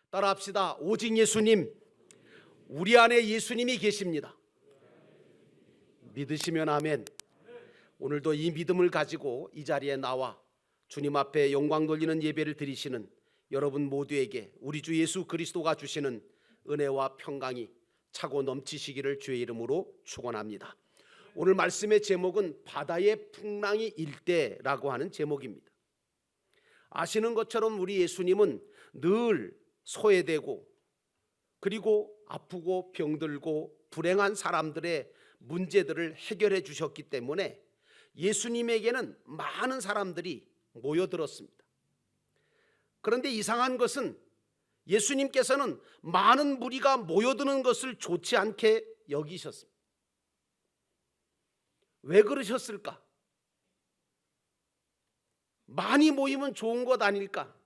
따라합시다. 오직 예수님, 우리 안에 예수님이 계십니다. 믿으시면 아멘. 오늘도 이 믿음을 가지고 이 자리에 나와 주님 앞에 영광 돌리는 예배를 드리시는 여러분 모두에게 우리 주 예수 그리스도가 주시는 은혜와 평강이 차고 넘치시기를 주의 이름으로 축원합니다. 오늘 말씀의 제목은 바다의 풍랑이 일때라고 하는 제목입니다. 아시는 것처럼 우리 예수님은 늘 소외되고 그리고 아프고 병들고 불행한 사람들의 문제들을 해결해 주셨기 때문에 예수님에게는 많은 사람들이 모여들었습니다. 그런데 이상한 것은 예수님께서는 많은 무리가 모여드는 것을 좋지 않게 여기셨습니다. 왜 그러셨을까? 많이 모이면 좋은 것 아닐까?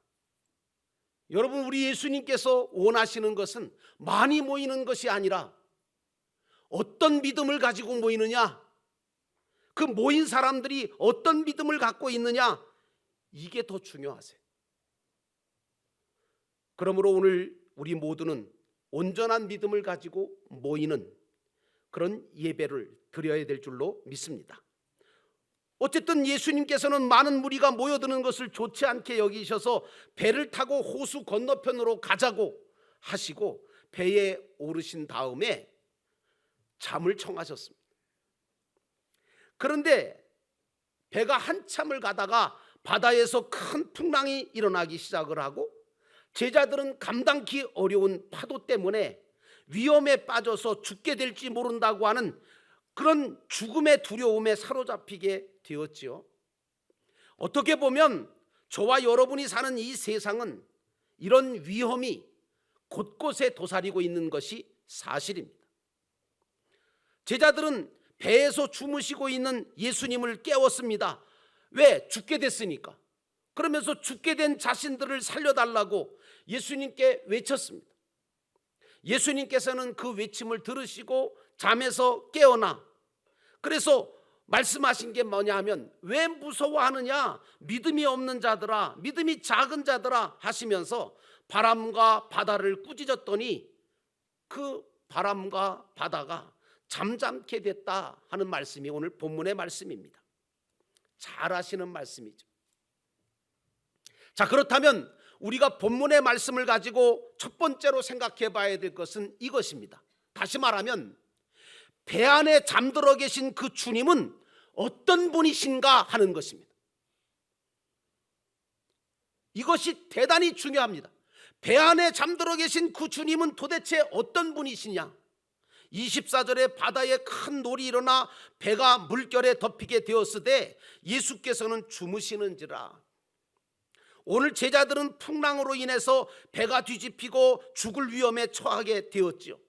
여러분, 우리 예수님께서 원하시는 것은 많이 모이는 것이 아니라 어떤 믿음을 가지고 모이느냐, 그 모인 사람들이 어떤 믿음을 갖고 있느냐, 이게 더 중요하세요. 그러므로 오늘 우리 모두는 온전한 믿음을 가지고 모이는 그런 예배를 드려야 될 줄로 믿습니다. 어쨌든 예수님께서는 많은 무리가 모여드는 것을 좋지 않게 여기셔서 배를 타고 호수 건너편으로 가자고 하시고 배에 오르신 다음에 잠을 청하셨습니다. 그런데 배가 한참을 가다가 바다에서 큰 풍랑이 일어나기 시작을 하고 제자들은 감당기 어려운 파도 때문에 위험에 빠져서 죽게 될지 모른다고 하는 그런 죽음의 두려움에 사로잡히게 되었지요. 어떻게 보면 저와 여러분이 사는 이 세상은 이런 위험이 곳곳에 도사리고 있는 것이 사실입니다. 제자들은 배에서 주무시고 있는 예수님을 깨웠습니다. 왜? 죽게 됐으니까. 그러면서 죽게 된 자신들을 살려달라고 예수님께 외쳤습니다. 예수님께서는 그 외침을 들으시고 잠에서 깨어나 그래서 말씀하신 게 뭐냐 하면 왜 무서워하느냐, 믿음이 없는 자들아, 믿음이 작은 자들아 하시면서 바람과 바다를 꾸짖었더니 그 바람과 바다가 잠잠케 됐다 하는 말씀이 오늘 본문의 말씀입니다. 잘 아시는 말씀이죠. 자, 그렇다면 우리가 본문의 말씀을 가지고 첫 번째로 생각해 봐야 될 것은 이것입니다. 다시 말하면 배 안에 잠들어 계신 그 주님은 어떤 분이신가 하는 것입니다. 이것이 대단히 중요합니다. 배 안에 잠들어 계신 그 주님은 도대체 어떤 분이시냐? 24절에 바다에 큰 놀이 일어나 배가 물결에 덮이게 되었으되 예수께서는 주무시는지라. 오늘 제자들은 풍랑으로 인해서 배가 뒤집히고 죽을 위험에 처하게 되었지요.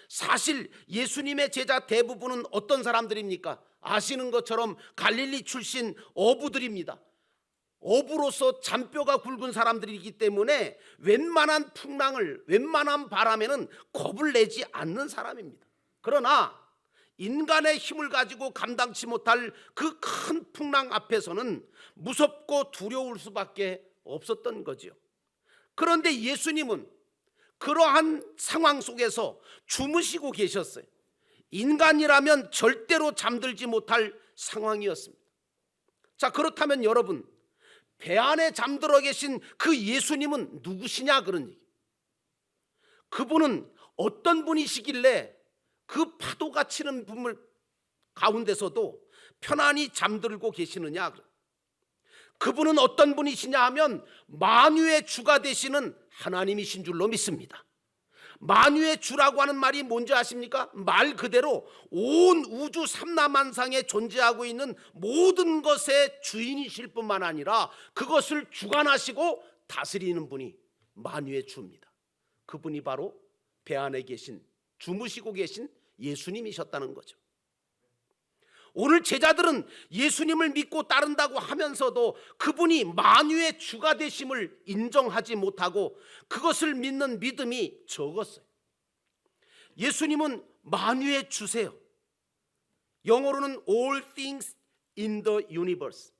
사실 예수님의 제자 대부분은 어떤 사람들입니까? 아시는 것처럼 갈릴리 출신 어부들입니다. 어부로서 잔뼈가 굵은 사람들이기 때문에 웬만한 풍랑을, 웬만한 바람에는 겁을 내지 않는 사람입니다. 그러나 인간의 힘을 가지고 감당치 못할 그 큰 풍랑 앞에서는 무섭고 두려울 수밖에 없었던 거지요. 그런데 예수님은 그러한 상황 속에서 주무시고 계셨어요. 인간이라면 절대로 잠들지 못할 상황이었습니다. 자, 그렇다면 여러분, 배 안에 잠들어 계신 그 예수님은 누구시냐 그런 얘기. 그분은 어떤 분이시길래 그 파도가 치는 분을 가운데서도 편안히 잠들고 계시느냐. 그분은 어떤 분이시냐 하면 만유의 주가 되시는 하나님이신 줄로 믿습니다. 만유의 주라고 하는 말이 뭔지 아십니까? 말 그대로 온 우주 삼라만상에 존재하고 있는 모든 것의 주인이실 뿐만 아니라 그것을 주관하시고 다스리는 분이 만유의 주입니다. 그분이 바로 배 안에 계신, 주무시고 계신 예수님이셨다는 거죠. 오늘 제자들은 예수님을 믿고 따른다고 하면서도 그분이 만유의 주가 되심을 인정하지 못하고 그것을 믿는 믿음이 적었어요. 예수님은 만유의 주세요. 영어로는 all things in the universe.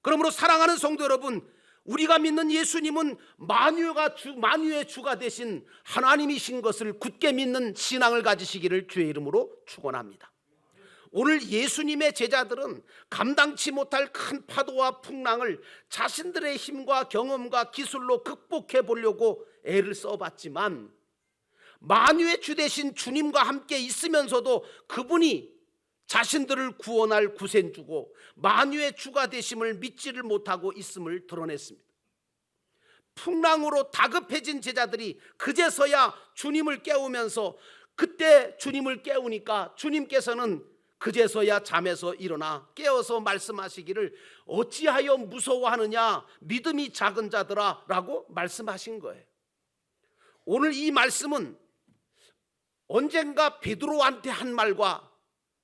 그러므로 사랑하는 성도 여러분, 우리가 믿는 예수님은 만유의 주가 되신 하나님이신 것을 굳게 믿는 신앙을 가지시기를 주의 이름으로 축원합니다. 오늘 예수님의 제자들은 감당치 못할 큰 파도와 풍랑을 자신들의 힘과 경험과 기술로 극복해 보려고 애를 써봤지만, 만유의 주 되신 주님과 함께 있으면서도 그분이 자신들을 구원할 구세주고 만유의 주가 되심을 믿지를 못하고 있음을 드러냈습니다. 풍랑으로 다급해진 제자들이 그제서야 주님을 깨우면서, 그때 주님을 깨우니까 주님께서는 그제서야 잠에서 일어나 깨어서 말씀하시기를 어찌하여 무서워하느냐 믿음이 작은 자들아 라고 말씀하신 거예요. 오늘 이 말씀은 언젠가 베드로한테 한 말과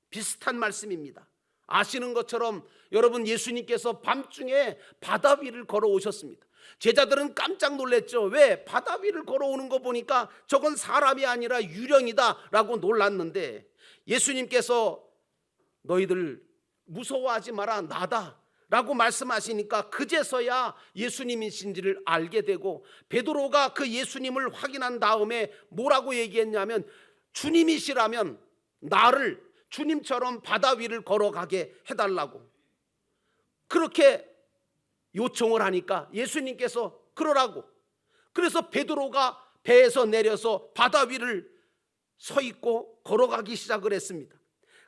비슷한 말씀입니다. 아시는 것처럼 여러분, 예수님께서 밤중에 바다 위를 걸어오셨습니다. 제자들은 깜짝 놀랐죠. 왜? 바다 위를 걸어오는 거 보니까 저건 사람이 아니라 유령이다 라고 놀랐는데, 예수님께서 너희들 무서워하지 마라, 나다 라고 말씀하시니까 그제서야 예수님이신지를 알게 되고, 베드로가 그 예수님을 확인한 다음에 뭐라고 얘기했냐면, 주님이시라면 나를 주님처럼 바다 위를 걸어가게 해달라고 그렇게 요청을 하니까 예수님께서 그러라고, 그래서 베드로가 배에서 내려서 바다 위를 서 있고 걸어가기 시작을 했습니다.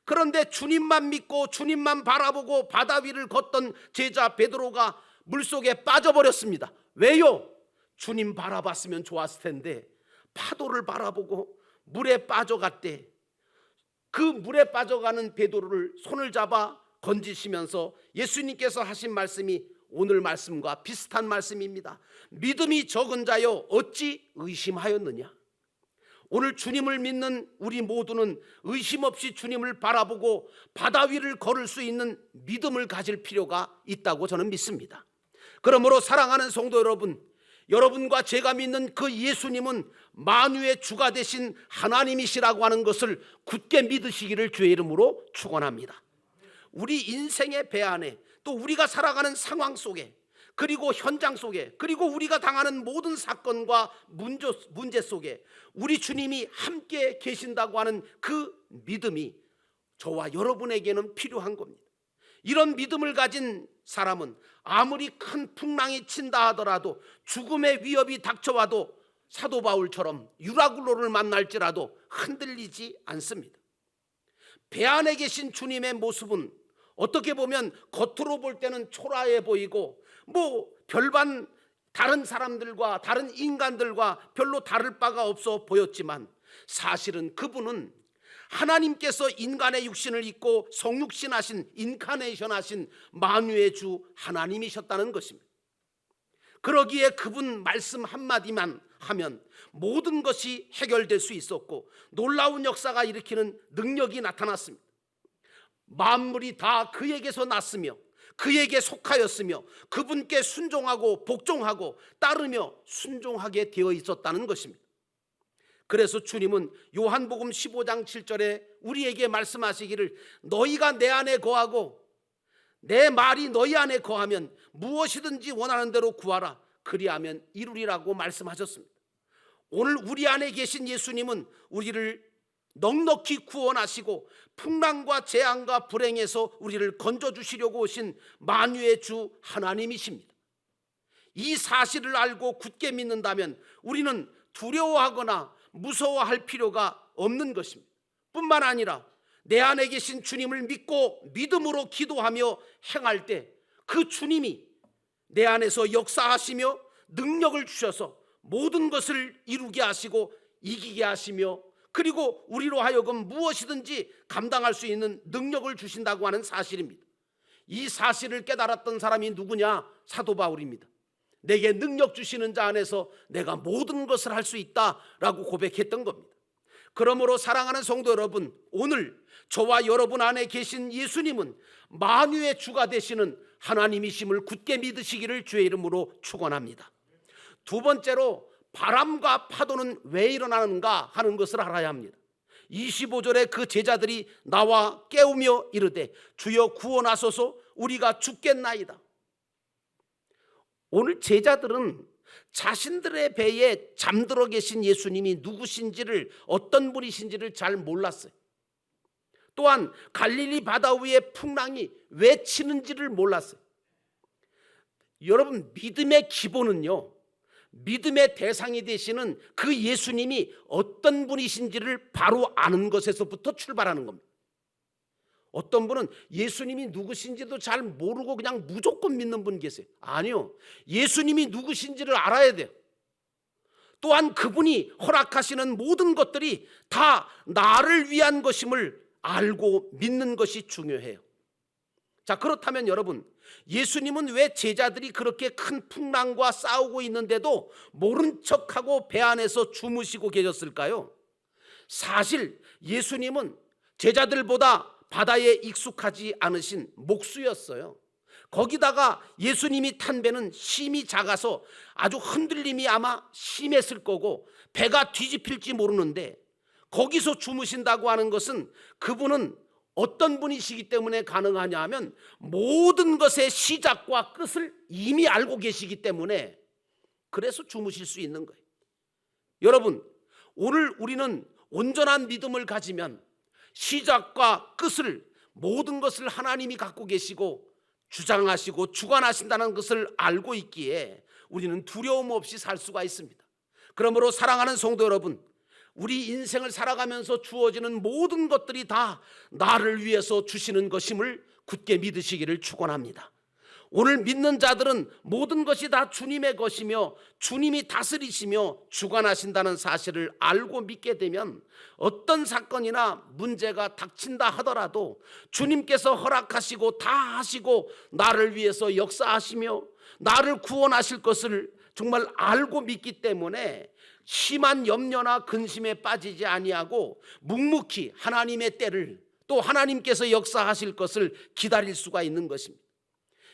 그런데 주님만 믿고 주님만 바라보고 바다 위를 걷던 제자 베드로가 물속에 빠져버렸습니다. 왜요? 주님 바라봤으면 좋았을 텐데 파도를 바라보고 물에 빠져갔대. 그 물에 빠져가는 베드로를 손을 잡아 건지시면서 예수님께서 하신 말씀이 오늘 말씀과 비슷한 말씀입니다. 믿음이 적은 자여 어찌 의심하였느냐. 오늘 주님을 믿는 우리 모두는 의심 없이 주님을 바라보고 바다 위를 걸을 수 있는 믿음을 가질 필요가 있다고 저는 믿습니다. 그러므로 사랑하는 성도 여러분, 여러분과 제가 믿는 그 예수님은 만유의 주가 되신 하나님이시라고 하는 것을 굳게 믿으시기를 주의 이름으로 축원합니다. 우리 인생의 배 안에, 또 우리가 살아가는 상황 속에, 그리고 현장 속에, 그리고 우리가 당하는 모든 사건과 문제 속에 우리 주님이 함께 계신다고 하는 그 믿음이 저와 여러분에게는 필요한 겁니다. 이런 믿음을 가진 사람은 아무리 큰 풍랑이 친다 하더라도, 죽음의 위협이 닥쳐와도 사도 바울처럼 유라굴로를 만날지라도 흔들리지 않습니다. 배 안에 계신 주님의 모습은 어떻게 보면 겉으로 볼 때는 초라해 보이고 별반 다른 사람들과 다른 인간들과 별로 다를 바가 없어 보였지만, 사실은 그분은 하나님께서 인간의 육신을 입고 성육신하신, 인카네이션하신 만유의 주 하나님이셨다는 것입니다. 그러기에 그분 말씀 한마디만 하면 모든 것이 해결될 수 있었고 놀라운 역사가 일으키는 능력이 나타났습니다. 만물이 다 그에게서 났으며 그에게 속하였으며 그분께 순종하고 복종하고 따르며 순종하게 되어 있었다는 것입니다. 그래서 주님은 요한복음 15장 7절에 우리에게 말씀하시기를 너희가 내 안에 거하고 내 말이 너희 안에 거하면 무엇이든지 원하는 대로 구하라 그리하면 이루리라고 말씀하셨습니다. 오늘 우리 안에 계신 예수님은 우리를 넉넉히 구원하시고 풍랑과 재앙과 불행에서 우리를 건져주시려고 오신 만유의 주 하나님이십니다. 이 사실을 알고 굳게 믿는다면 우리는 두려워하거나 무서워할 필요가 없는 것입니다. 뿐만 아니라 내 안에 계신 주님을 믿고 믿음으로 기도하며 행할 때 그 주님이 내 안에서 역사하시며 능력을 주셔서 모든 것을 이루게 하시고 이기게 하시며, 그리고 우리로 하여금 무엇이든지 감당할 수 있는 능력을 주신다고 하는 사실입니다. 이 사실을 깨달았던 사람이 누구냐? 사도 바울입니다. 내게 능력 주시는 자 안에서 내가 모든 것을 할 수 있다라고 고백했던 겁니다. 그러므로 사랑하는 성도 여러분, 오늘 저와 여러분 안에 계신 예수님은 만유의 주가 되시는 하나님이심을 굳게 믿으시기를 주의 이름으로 축원합니다. 두 번째로, 바람과 파도는 왜 일어나는가 하는 것을 알아야 합니다. 25절에 그 제자들이 나와 깨우며 이르되 주여 구원하소서 우리가 죽겠나이다. 오늘 제자들은 자신들의 배에 잠들어 계신 예수님이 누구신지를, 어떤 분이신지를 잘 몰랐어요. 또한 갈릴리 바다 위에 풍랑이 왜 치는지를 몰랐어요. 여러분, 믿음의 기본은요, 믿음의 대상이 되시는 그 예수님이 어떤 분이신지를 바로 아는 것에서부터 출발하는 겁니다. 어떤 분은 예수님이 누구신지도 잘 모르고 그냥 무조건 믿는 분 계세요. 아니요, 예수님이 누구신지를 알아야 돼요. 또한 그분이 허락하시는 모든 것들이 다 나를 위한 것임을 알고 믿는 것이 중요해요. 자, 그렇다면 여러분, 예수님은 왜 제자들이 그렇게 큰 풍랑과 싸우고 있는데도 모른 척하고 배 안에서 주무시고 계셨을까요? 사실 예수님은 제자들보다 바다에 익숙하지 않으신 목수였어요. 거기다가 예수님이 탄 배는 심이 작아서 아주 흔들림이 아마 심했을 거고 배가 뒤집힐지 모르는데, 거기서 주무신다고 하는 것은 그분은 어떤 분이시기 때문에 가능하냐 하면 모든 것의 시작과 끝을 이미 알고 계시기 때문에 그래서 주무실 수 있는 거예요. 여러분, 오늘 우리는 온전한 믿음을 가지면 시작과 끝을, 모든 것을 하나님이 갖고 계시고 주장하시고 주관하신다는 것을 알고 있기에 우리는 두려움 없이 살 수가 있습니다. 그러므로 사랑하는 성도 여러분, 우리 인생을 살아가면서 주어지는 모든 것들이 다 나를 위해서 주시는 것임을 굳게 믿으시기를 축원합니다. 오늘 믿는 자들은 모든 것이 다 주님의 것이며 주님이 다스리시며 주관하신다는 사실을 알고 믿게 되면 어떤 사건이나 문제가 닥친다 하더라도 주님께서 허락하시고 다 하시고 나를 위해서 역사하시며 나를 구원하실 것을 정말 알고 믿기 때문에 심한 염려나 근심에 빠지지 아니하고 묵묵히 하나님의 때를, 또 하나님께서 역사하실 것을 기다릴 수가 있는 것입니다.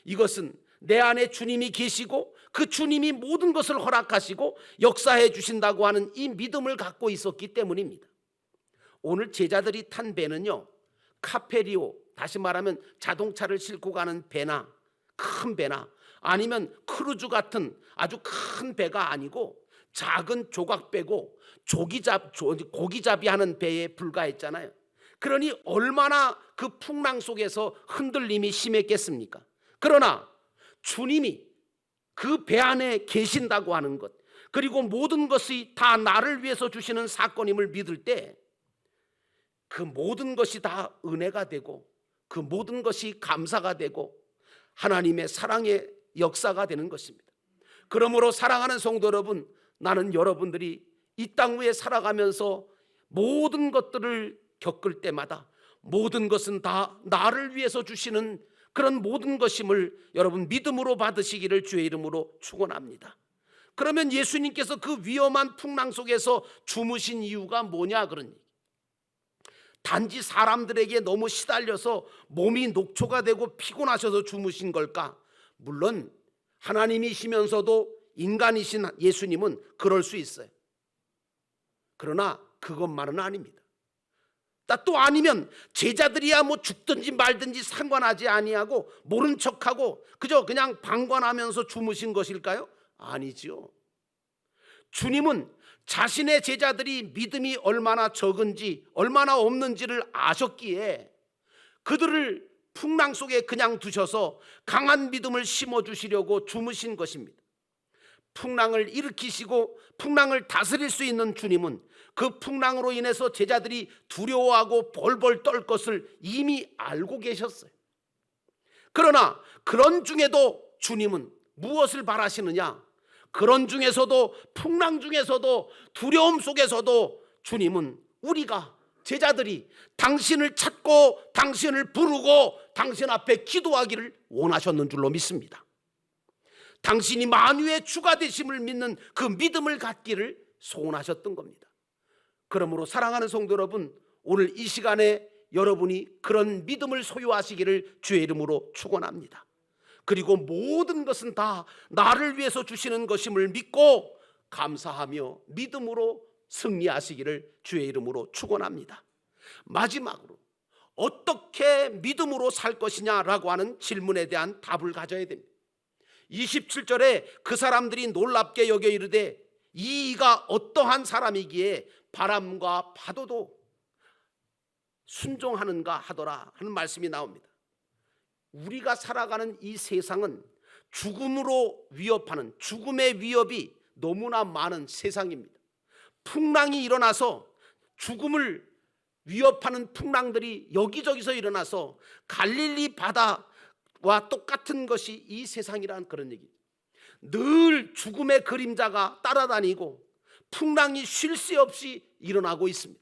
이것은 내 안에 주님이 계시고 그 주님이 모든 것을 허락하시고 역사해 주신다고 하는 이 믿음을 갖고 있었기 때문입니다. 오늘 제자들이 탄 배는요, 카페리오, 다시 말하면 자동차를 싣고 가는 배나 큰 배나 아니면 크루즈 같은 아주 큰 배가 아니고 작은 조각배고 고기잡이 하는 배에 불과했잖아요. 그러니 얼마나 그 풍랑 속에서 흔들림이 심했겠습니까? 그러나 주님이 그 배 안에 계신다고 하는 것, 그리고 모든 것이 다 나를 위해서 주시는 사건임을 믿을 때 그 모든 것이 다 은혜가 되고 그 모든 것이 감사가 되고 하나님의 사랑의 역사가 되는 것입니다. 그러므로 사랑하는 성도 여러분, 나는 여러분들이 이 땅 위에 살아가면서 모든 것들을 겪을 때마다 모든 것은 다 나를 위해서 주시는 그런 모든 것임을 여러분 믿음으로 받으시기를 주의 이름으로 축원합니다. 그러면 예수님께서 그 위험한 풍랑 속에서 주무신 이유가 뭐냐 그러니, 단지 사람들에게 너무 시달려서 몸이 녹초가 되고 피곤하셔서 주무신 걸까? 물론 하나님이시면서도 인간이신 예수님은 그럴 수 있어요. 그러나 그것만은 아닙니다. 또 아니면 제자들이야 뭐 죽든지 말든지 상관하지 아니하고 모른 척하고 그냥 방관하면서 주무신 것일까요? 아니지요. 주님은 자신의 제자들이 믿음이 얼마나 적은지 얼마나 없는지를 아셨기에 그들을 풍랑 속에 그냥 두셔서 강한 믿음을 심어주시려고 주무신 것입니다. 풍랑을 일으키시고 풍랑을 다스릴 수 있는 주님은 그 풍랑으로 인해서 제자들이 두려워하고 벌벌 떨 것을 이미 알고 계셨어요. 그러나 그런 중에도 주님은 무엇을 바라시느냐? 그런 중에서도, 풍랑 중에서도, 두려움 속에서도 주님은 우리가, 제자들이 당신을 찾고 당신을 부르고 당신 앞에 기도하기를 원하셨는 줄로 믿습니다. 당신이 만유의 주가 되심을 믿는 그 믿음을 갖기를 소원하셨던 겁니다. 그러므로 사랑하는 성도 여러분, 오늘 이 시간에 여러분이 그런 믿음을 소유하시기를 주의 이름으로 축원합니다. 그리고 모든 것은 다 나를 위해서 주시는 것임을 믿고 감사하며 믿음으로 승리하시기를 주의 이름으로 축원합니다. 마지막으로 어떻게 믿음으로 살 것이냐라고 하는 질문에 대한 답을 가져야 됩니다. 27절에 그 사람들이 놀랍게 여겨 이르되 이가 어떠한 사람이기에 바람과 파도도 순종하는가 하더라 하는 말씀이 나옵니다. 우리가 살아가는 이 세상은 죽음으로 위협하는, 죽음의 위협이 너무나 많은 세상입니다. 풍랑이 일어나서 죽음을 위협하는 풍랑들이 여기저기서 일어나서 갈릴리 바다와 똑같은 것이 이 세상이란 그런 얘기죠. 늘 죽음의 그림자가 따라다니고 풍랑이 쉴 새 없이 일어나고 있습니다.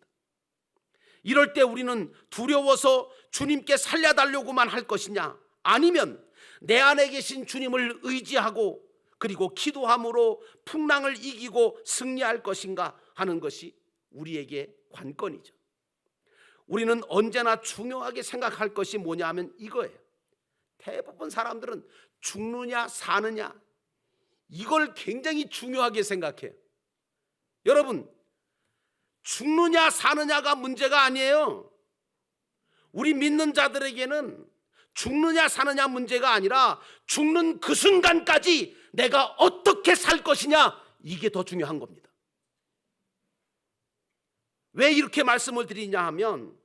이럴 때 우리는 두려워서 주님께 살려달라고만 할 것이냐, 아니면 내 안에 계신 주님을 의지하고 그리고 기도함으로 풍랑을 이기고 승리할 것인가 하는 것이 우리에게 관건이죠. 우리는 언제나 중요하게 생각할 것이 뭐냐 하면 이거예요. 대부분 사람들은 죽느냐 사느냐 이걸 굉장히 중요하게 생각해요. 여러분, 죽느냐 사느냐가 문제가 아니에요. 우리 믿는 자들에게는 죽느냐 사느냐 문제가 아니라 죽는 그 순간까지 내가 어떻게 살 것이냐, 이게 더 중요한 겁니다. 왜 이렇게 말씀을 드리냐 하면,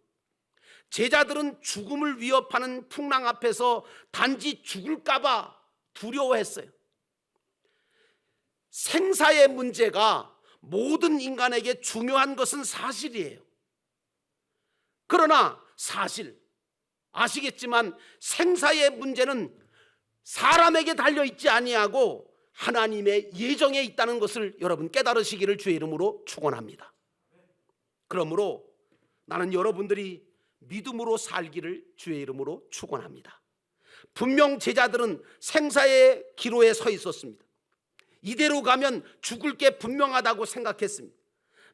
제자들은 죽음을 위협하는 풍랑 앞에서 단지 죽을까 봐 두려워했어요. 생사의 문제가 모든 인간에게 중요한 것은 사실이에요. 그러나 사실 아시겠지만 생사의 문제는 사람에게 달려있지 아니하고 하나님의 예정에 있다는 것을 여러분 깨달으시기를 주의 이름으로 축원합니다. 그러므로 나는 여러분들이 믿음으로 살기를 주의 이름으로 축원합니다. 분명 제자들은 생사의 기로에 서 있었습니다. 이대로 가면 죽을 게 분명하다고 생각했습니다.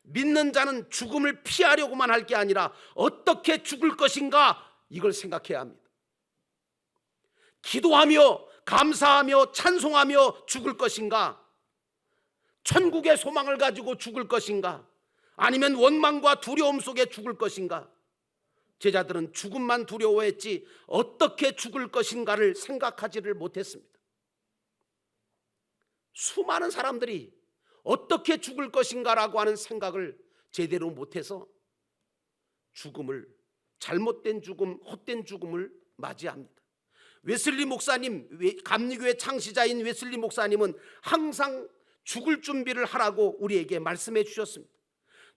믿는 자는 죽음을 피하려고만 할 게 아니라 어떻게 죽을 것인가, 이걸 생각해야 합니다. 기도하며 감사하며 찬송하며 죽을 것인가, 천국의 소망을 가지고 죽을 것인가, 아니면 원망과 두려움 속에 죽을 것인가. 제자들은 죽음만 두려워했지 어떻게 죽을 것인가를 생각하지를 못했습니다. 수많은 사람들이 어떻게 죽을 것인가라고 하는 생각을 제대로 못해서 죽음을, 잘못된 죽음, 헛된 죽음을 맞이합니다. 웨슬리 목사님, 감리교회 창시자인 웨슬리 목사님은 항상 죽을 준비를 하라고 우리에게 말씀해 주셨습니다.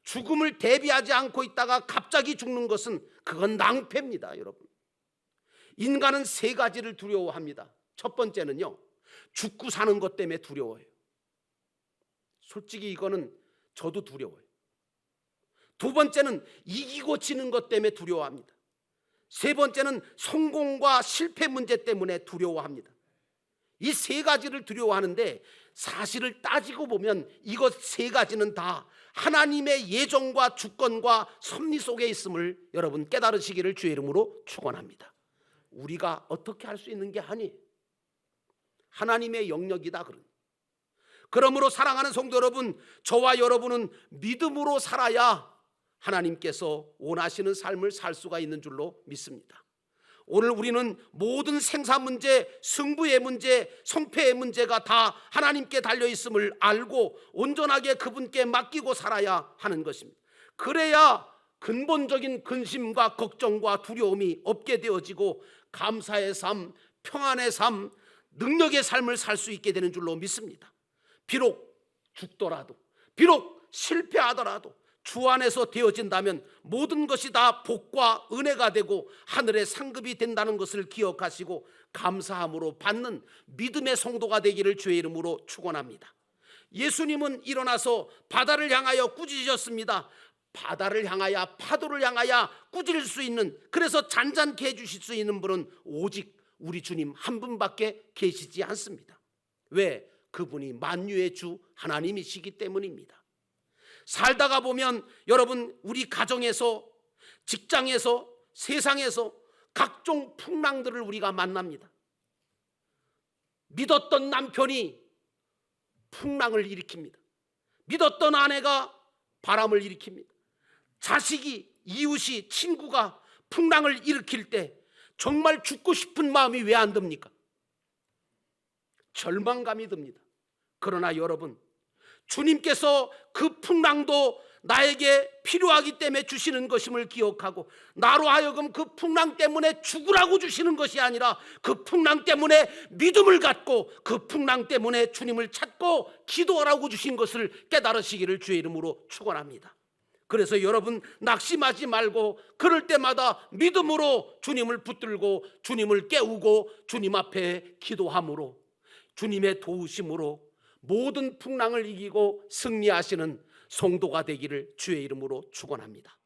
죽음을 대비하지 않고 있다가 갑자기 죽는 것은 그건 낭패입니다. 여러분, 인간은 세 가지를 두려워합니다. 첫 번째는요, 죽고 사는 것 때문에 두려워해요. 솔직히 이거는 저도 두려워요. 두 번째는 이기고 지는 것 때문에 두려워합니다. 세 번째는 성공과 실패 문제 때문에 두려워합니다. 이 세 가지를 두려워하는데, 사실을 따지고 보면 이것 세 가지는 다 하나님의 예정과 주권과 섭리 속에 있음을 여러분 깨달으시기를 주의 이름으로 축원합니다. 우리가 어떻게 할 수 있는 게 아니에요. 하나님의 영역이다. 그러므로 사랑하는 성도 여러분, 저와 여러분은 믿음으로 살아야 하나님께서 원하시는 삶을 살 수가 있는 줄로 믿습니다. 오늘 우리는 모든 생사 문제, 승부의 문제, 성패의 문제가 다 하나님께 달려있음을 알고 온전하게 그분께 맡기고 살아야 하는 것입니다. 그래야 근본적인 근심과 걱정과 두려움이 없게 되어지고 감사의 삶, 평안의 삶, 능력의 삶을 살 수 있게 되는 줄로 믿습니다. 비록 죽더라도, 비록 실패하더라도 주 안에서 되어진다면 모든 것이 다 복과 은혜가 되고 하늘의 상급이 된다는 것을 기억하시고 감사함으로 받는 믿음의 성도가 되기를 주의 이름으로 축원합니다. 예수님은 일어나서 바다를 향하여 꾸짖으셨습니다. 바다를 향하여, 파도를 향하여 꾸짖을 수 있는, 그래서 잔잔케 해주실 수 있는 분은 오직 우리 주님 한 분밖에 계시지 않습니다. 왜? 그분이 만유의 주 하나님이시기 때문입니다. 살다가 보면 여러분, 우리 가정에서, 직장에서, 세상에서 각종 풍랑들을 우리가 만납니다. 믿었던 남편이 풍랑을 일으킵니다. 믿었던 아내가 바람을 일으킵니다. 자식이, 이웃이, 친구가 풍랑을 일으킬 때 정말 죽고 싶은 마음이 왜 안 듭니까? 절망감이 듭니다. 그러나 여러분, 주님께서 그 풍랑도 나에게 필요하기 때문에 주시는 것임을 기억하고, 나로 하여금 그 풍랑 때문에 죽으라고 주시는 것이 아니라 그 풍랑 때문에 믿음을 갖고 그 풍랑 때문에 주님을 찾고 기도하라고 주신 것을 깨달으시기를 주의 이름으로 축원합니다. 그래서 여러분, 낙심하지 말고 그럴 때마다 믿음으로 주님을 붙들고 주님을 깨우고 주님 앞에 기도함으로, 주님의 도우심으로 모든 풍랑을 이기고 승리하시는 성도가 되기를 주의 이름으로 축원합니다.